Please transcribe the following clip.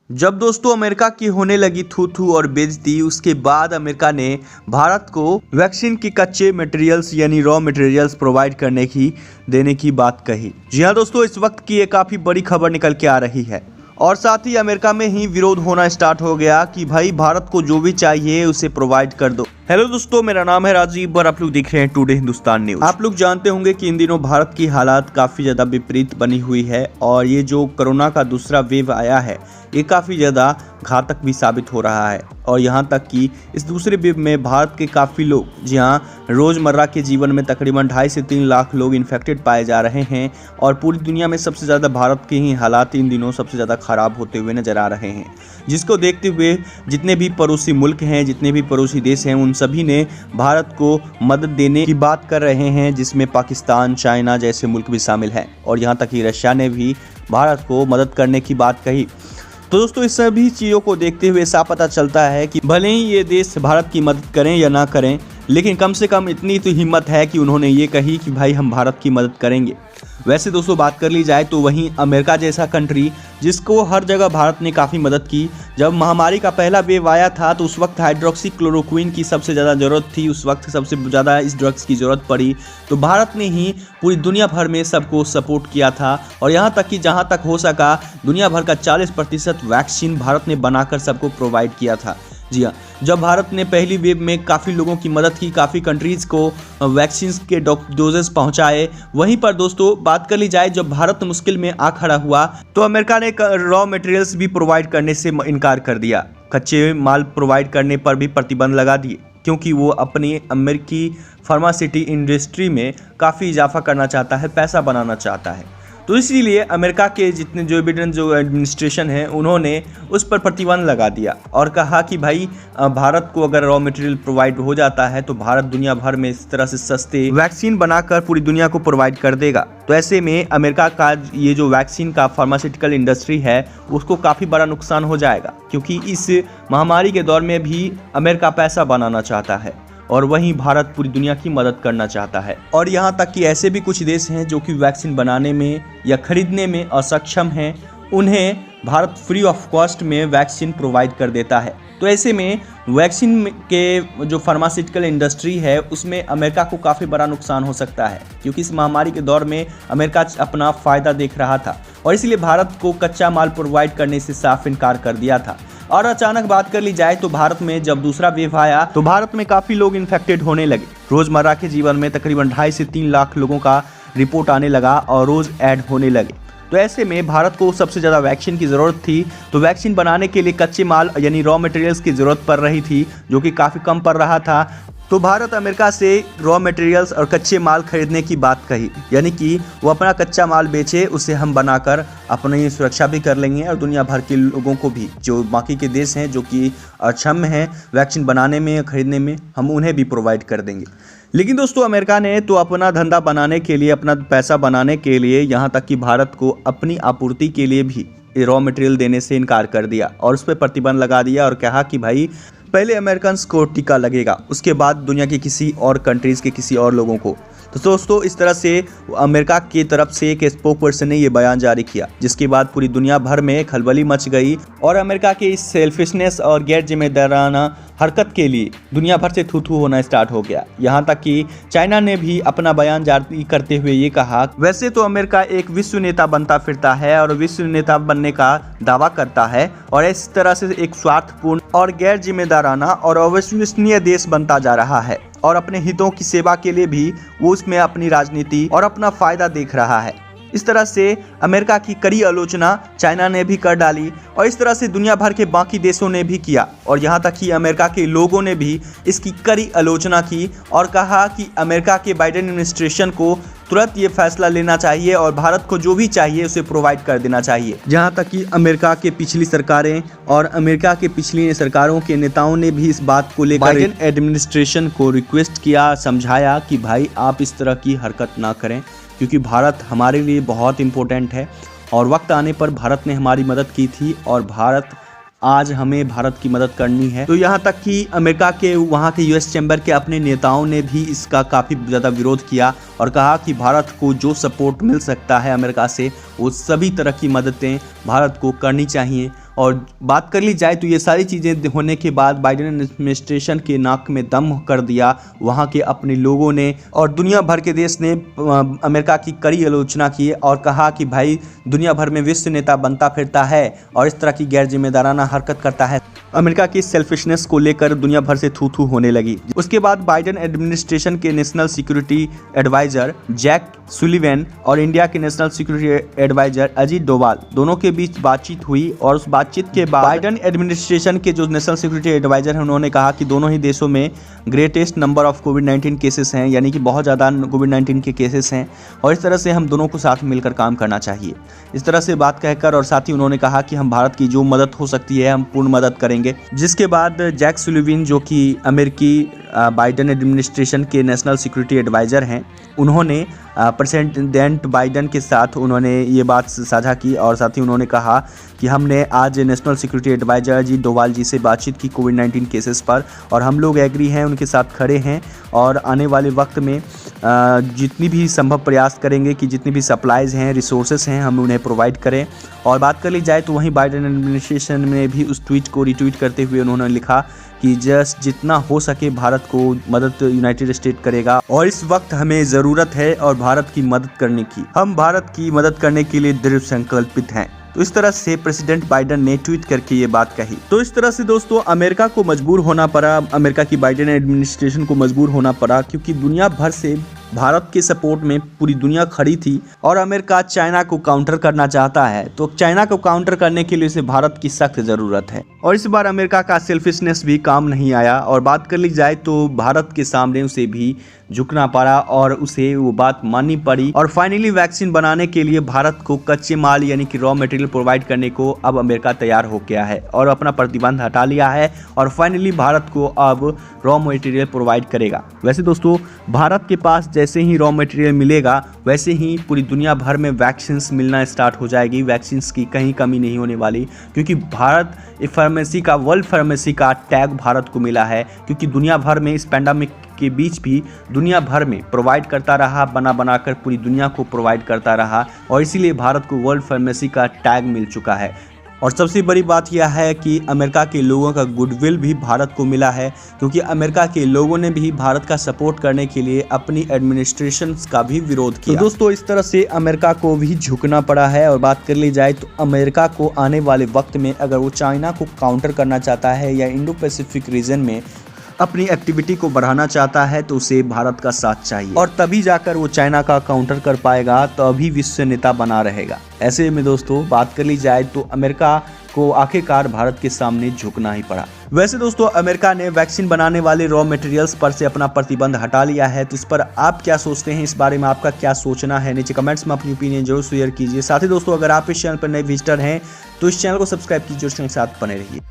जब दोस्तों अमेरिका की होने लगी थू थू और बेइज्जती, उसके बाद अमेरिका ने भारत को वैक्सीन के कच्चे मटेरियल्स यानी रॉ मटेरियल्स प्रोवाइड करने की देने की बात कही। जी हाँ दोस्तों, इस वक्त की एक काफ़ी बड़ी खबर निकल के आ रही है और साथ ही अमेरिका में ही विरोध होना स्टार्ट हो गया कि भाई भारत को जो भी चाहिए उसे प्रोवाइड कर दो। हेलो दोस्तों, मेरा नाम है राजीव और आप लोग देख रहे हैं टुडे हिंदुस्तान न्यूज। आप लोग जानते होंगे कि इन दिनों भारत की हालात काफी ज्यादा विपरीत बनी हुई है और ये जो कोरोना का दूसरा वेव आया है ये काफी ज्यादा घातक भी साबित हो रहा है और यहाँ तक कि इस दूसरे वेव में भारत के काफी लोग, जी हाँ, रोजमर्रा के जीवन में तकरीबन 2.5 से 3 लाख लोग इन्फेक्टेड पाए जा रहे हैं और पूरी दुनिया में सबसे ज्यादा भारत के ही हालात इन दिनों सबसे ज्यादा खराब होते हुए नजर आ रहे हैं, जिसको देखते हुए जितने भी पड़ोसी मुल्क हैं, जितने भी पड़ोसी देश हैं, उन सभी ने भारत को मदद देने की बात कर रहे हैं, जिसमें पाकिस्तान, चाइना जैसे मुल्क भी शामिल हैं और यहाँ तक कि रशिया ने भी भारत को मदद करने की बात कही। तो दोस्तों, इस सभी चीज़ों को देखते हुए साफ पता चलता है कि भले ही ये देश भारत की मदद करें या ना करें, लेकिन कम से कम इतनी तो हिम्मत है कि उन्होंने ये कही कि भाई हम भारत की मदद करेंगे। वैसे दोस्तों बात कर ली जाए तो वहीं अमेरिका जैसा कंट्री, जिसको हर जगह भारत ने काफ़ी मदद की। जब महामारी का पहला वेव आया था तो उस वक्त हाइड्रोक्सी क्लोरोक्विन की सबसे ज़्यादा ज़रूरत थी, उस वक्त सबसे ज़्यादा इस ड्रग्स की ज़रूरत पड़ी, तो भारत ने ही पूरी दुनिया भर में सबको सपोर्ट किया था और यहाँ तक कि जहाँ तक हो सका दुनिया भर का 40% वैक्सीन भारत ने बनाकर सबको प्रोवाइड किया था। जी हाँ, जब भारत ने पहली वेव में काफ़ी लोगों की मदद की, काफ़ी कंट्रीज़ को वैक्सीन के डोजेस पहुंचाए, वहीं पर दोस्तों बात कर ली जाए जब भारत मुश्किल में आ खड़ा हुआ तो अमेरिका ने रॉ मटेरियल्स भी प्रोवाइड करने से इनकार कर दिया। कच्चे माल प्रोवाइड करने पर भी प्रतिबंध लगा दिए क्योंकि वो अपनी अमेरिकी फार्मास्यूटिकल इंडस्ट्री में काफ़ी इजाफा करना चाहता है, पैसा बनाना चाहता है। तो इसीलिए अमेरिका के जितने जो बिडेन जो एडमिनिस्ट्रेशन है उन्होंने उस पर प्रतिबंध लगा दिया और कहा कि भाई भारत को अगर रॉ मटेरियल प्रोवाइड हो जाता है तो भारत दुनिया भर में इस तरह से सस्ते वैक्सीन बनाकर पूरी दुनिया को प्रोवाइड कर देगा। तो ऐसे में अमेरिका का ये जो वैक्सीन का फार्मास्यूटिकल इंडस्ट्री है उसको काफ़ी बड़ा नुकसान हो जाएगा, क्योंकि इस महामारी के दौर में भी अमेरिका पैसा बनाना चाहता है और वहीं भारत पूरी दुनिया की मदद करना चाहता है। और यहाँ तक कि ऐसे भी कुछ देश हैं जो कि वैक्सीन बनाने में या खरीदने में असक्षम हैं, उन्हें भारत फ्री ऑफ कॉस्ट में वैक्सीन प्रोवाइड कर देता है। तो ऐसे में वैक्सीन के जो फार्मास्यूटिकल इंडस्ट्री है उसमें अमेरिका को काफ़ी बड़ा नुकसान हो सकता है, क्योंकि इस महामारी के दौर में अमेरिका अपना फ़ायदा देख रहा था और इसलिए भारत को कच्चा माल प्रोवाइड करने से साफ इनकार कर दिया था। और अचानक बात कर ली जाए तो भारत में जब दूसरा वेव आया तो भारत में काफ़ी लोग इन्फेक्टेड होने लगे। रोज़मर्रा के जीवन में तकरीबन 2.5 से 3 लाख लोगों का रिपोर्ट आने लगा और रोज़ ऐड होने लगे। तो ऐसे में भारत को सबसे ज़्यादा वैक्सीन की ज़रूरत थी, तो वैक्सीन बनाने के लिए कच्चे माल यानी रॉ मटेरियल्स की ज़रूरत पड़ रही थी, जो कि काफ़ी कम पड़ रहा था। तो भारत अमेरिका से रॉ मटेरियल्स और कच्चे माल खरीदने की बात कही, यानी कि वो अपना कच्चा माल बेचे, उसे हम बनाकर अपनी सुरक्षा भी कर लेंगे और दुनिया भर के लोगों को भी, जो बाकी के देश हैं जो कि अक्षम हैं वैक्सीन बनाने में, खरीदने में, हम उन्हें भी प्रोवाइड कर देंगे। लेकिन दोस्तों अमेरिका ने तो अपना धंधा बनाने के लिए, अपना पैसा बनाने के लिए, यहाँ तक कि भारत को अपनी आपूर्ति के लिए भी रॉ मटेरियल देने से इनकार कर दिया और उस पर प्रतिबंध लगा दिया और कहा कि भाई पहले अमेरिकन को टीका लगेगा, उसके बाद दुनिया की किसी और कंट्रीज़ के किसी और लोगों को। तो दोस्तों इस तरह से अमेरिका की तरफ से एक स्पोक पर्सन ने ये बयान जारी किया, जिसके बाद पूरी दुनिया भर में खलबली मच गई और अमेरिका के इस सेल्फिशनेस और गैर जिम्मेदाराना हरकत के लिए दुनिया भर से थू थू होना स्टार्ट हो गया। यहाँ तक कि चाइना ने भी अपना बयान जारी करते हुए ये कहा, वैसे तो अमेरिका एक विश्व नेता बनता फिरता है और विश्व नेता बनने का दावा करता है और इस तरह से एक स्वार्थपूर्ण और गैर जिम्मेदाराना और अविश्वसनीय देश बनता जा रहा है और अपने हितों की सेवा के लिए भी वो उसमें अपनी राजनीति और अपना फायदा देख रहा है। इस तरह से अमेरिका की कड़ी आलोचना चाइना ने भी कर डाली और इस तरह से दुनिया भर के बाकी देशों ने भी किया और यहाँ तक कि अमेरिका के लोगों ने भी इसकी कड़ी आलोचना की और कहा कि अमेरिका के बाइडेन एडमिनिस्ट्रेशन को तुरंत ये फैसला लेना चाहिए और भारत को जो भी चाहिए उसे प्रोवाइड कर देना चाहिए। जहाँ तक कि अमेरिका के पिछली सरकारें और अमेरिका के पिछली सरकारों के नेताओं ने भी इस बात को लेकर बाइडेन एडमिनिस्ट्रेशन को रिक्वेस्ट किया, समझाया कि भाई आप इस तरह की हरकत ना करें, क्योंकि भारत हमारे लिए बहुत इम्पोर्टेंट है और वक्त आने पर भारत ने हमारी मदद की थी और भारत आज हमें भारत की मदद करनी है। तो यहाँ तक कि अमेरिका के वहाँ के यूएस चैम्बर के अपने नेताओं ने भी इसका काफ़ी ज़्यादा विरोध किया और कहा कि भारत को जो सपोर्ट मिल सकता है अमेरिका से वो सभी तरह की मददें भारत को करनी चाहिए और बात कर ली जाए तो ये सारी चीज़ें होने के बाद बाइडेन एडमिनिस्ट्रेशन के नाक में दम कर दिया वहाँ के अपने लोगों ने, और दुनिया भर के देश ने अमेरिका की कड़ी आलोचना की और कहा कि भाई दुनिया भर में विश्व नेता बनता फिरता है और इस तरह की गैर जिम्मेदाराना हरकत करता है। अमेरिका की सेल्फिशनेस को लेकर दुनिया भर से थू थू होने लगी। उसके बाद बाइडेन एडमिनिस्ट्रेशन के national security advisor Jake Sullivan और इंडिया के national security advisor Ajit Doval दोनों के बीच बातचीत हुई, और उस बातचीत के बाद बाइडेन एडमिनिस्ट्रेशन के जो नेशनल सिक्योरिटी एडवाइजर हैं उन्होंने कहा कि दोनों ही देशों में greatest number of covid cases हैं, यानी कि बहुत ज़्यादा कोविड-19 के केसेस हैं और इस तरह से हम दोनों को साथ मिलकर काम करना चाहिए। इस तरह से बात कहकर और साथ ही उन्होंने कहा कि हम भारत की जो मदद हो सकती है हम पूर्ण मदद करेंगे। जिसके बाद जैक सुलिवैन जो कि अमेरिकी बाइडेन एडमिनिस्ट्रेशन के नेशनल सिक्योरिटी एडवाइज़र हैं, उन्होंने प्रेसिडेंट बाइडेन के साथ उन्होंने ये बात साझा की और साथ ही उन्होंने कहा कि हमने आज national security adviser Ajit Doval ji से बातचीत की कोविड-19 केसेस पर, और हम लोग एग्री हैं, उनके साथ खड़े हैं और आने वाले वक्त में जितनी भी संभव प्रयास करेंगे कि जितनी भी सप्लाईज़ हैं, रिसोर्सेस हैं, हम उन्हें प्रोवाइड करें। और बात कर ली जाए तो वहीं बाइडेन एडमिनिस्ट्रेशन ने भी उस ट्वीट को रिट्वीट करते हुए उन्होंने लिखा कि जस्ट जितना हो सके भारत को मदद यूनाइटेड स्टेट करेगा और इस वक्त हमें ज़रूरत है और भारत की मदद करने की, हम भारत की मदद करने के लिए दृढ़ संकल्पित हैं। तो इस तरह से प्रेसिडेंट बाइडेन ने ट्वीट करके ये बात कही। तो इस तरह से दोस्तों अमेरिका को मजबूर होना पड़ा, अमेरिका की बाइडेन एडमिनिस्ट्रेशन को मजबूर होना पड़ा, क्योंकि दुनिया भर से भारत के सपोर्ट में पूरी दुनिया खड़ी थी और अमेरिका चाइना को काउंटर करना चाहता है। तो चाइना को काउंटर करने के लिए उसे भारत की सख्त ज़रूरत है, और इस बार अमेरिका का सेल्फिशनेस भी काम नहीं आया। और बात कर ली जाए तो भारत के सामने उसे भी झुकना पड़ा और उसे वो बात माननी पड़ी, और फाइनली वैक्सीन बनाने के लिए भारत को कच्चे माल यानी कि रॉ मटेरियल प्रोवाइड करने को अब अमेरिका तैयार हो गया है और अपना प्रतिबंध हटा लिया है, और फाइनली भारत को अब रॉ मटेरियल प्रोवाइड करेगा। वैसे दोस्तों भारत के पास जैसे ही रॉ मटेरियल मिलेगा वैसे ही पूरी दुनिया भर में वैक्सीन्स मिलना स्टार्ट हो जाएगी। वैक्सीन्स की कहीं कमी नहीं होने वाली, क्योंकि भारत फार्मेसी का, वर्ल्ड फार्मेसी का टैग भारत को मिला है, क्योंकि दुनिया भर में इस पैंडेमिक के बीच भी दुनिया भर में प्रोवाइड करता रहा, बनाकर पूरी दुनिया को प्रोवाइड करता रहा, और इसीलिए भारत को वर्ल्ड फार्मेसी का टैग मिल चुका है। और सबसे बड़ी बात यह है कि अमेरिका के लोगों का गुडविल भी भारत को मिला है, क्योंकि अमेरिका के लोगों ने भी भारत का सपोर्ट करने के लिए अपनी एडमिनिस्ट्रेशन का भी विरोध किया। तो दोस्तों इस तरह से अमेरिका को भी झुकना पड़ा है। और बात कर ली जाए तो अमेरिका को आने वाले वक्त में अगर वो चाइना को काउंटर करना चाहता है या इंडो पैसिफिक रीजन में अपनी एक्टिविटी को बढ़ाना चाहता है तो उसे भारत का साथ चाहिए, और तभी जाकर वो चाइना का काउंटर कर पाएगा, तभी विश्व नेता बना रहेगा। ऐसे में दोस्तों बात कर ली जाए तो अमेरिका को आखिरकार भारत के सामने झुकना ही पड़ा। वैसे दोस्तों अमेरिका ने वैक्सीन बनाने वाले रॉ मटेरियल्स पर से अपना प्रतिबंध हटा लिया है, तो इस पर आप क्या सोचते हैं, इस बारे में आपका क्या सोचना है, नीचे कमेंट्स में अपनी ओपिनियन जरूर शेयर कीजिए। साथ ही दोस्तों अगर आप इस चैनल पर नए विजिटर हैं तो इस चैनल को सब्सक्राइब कीजिए और इसके साथ बने रहिए।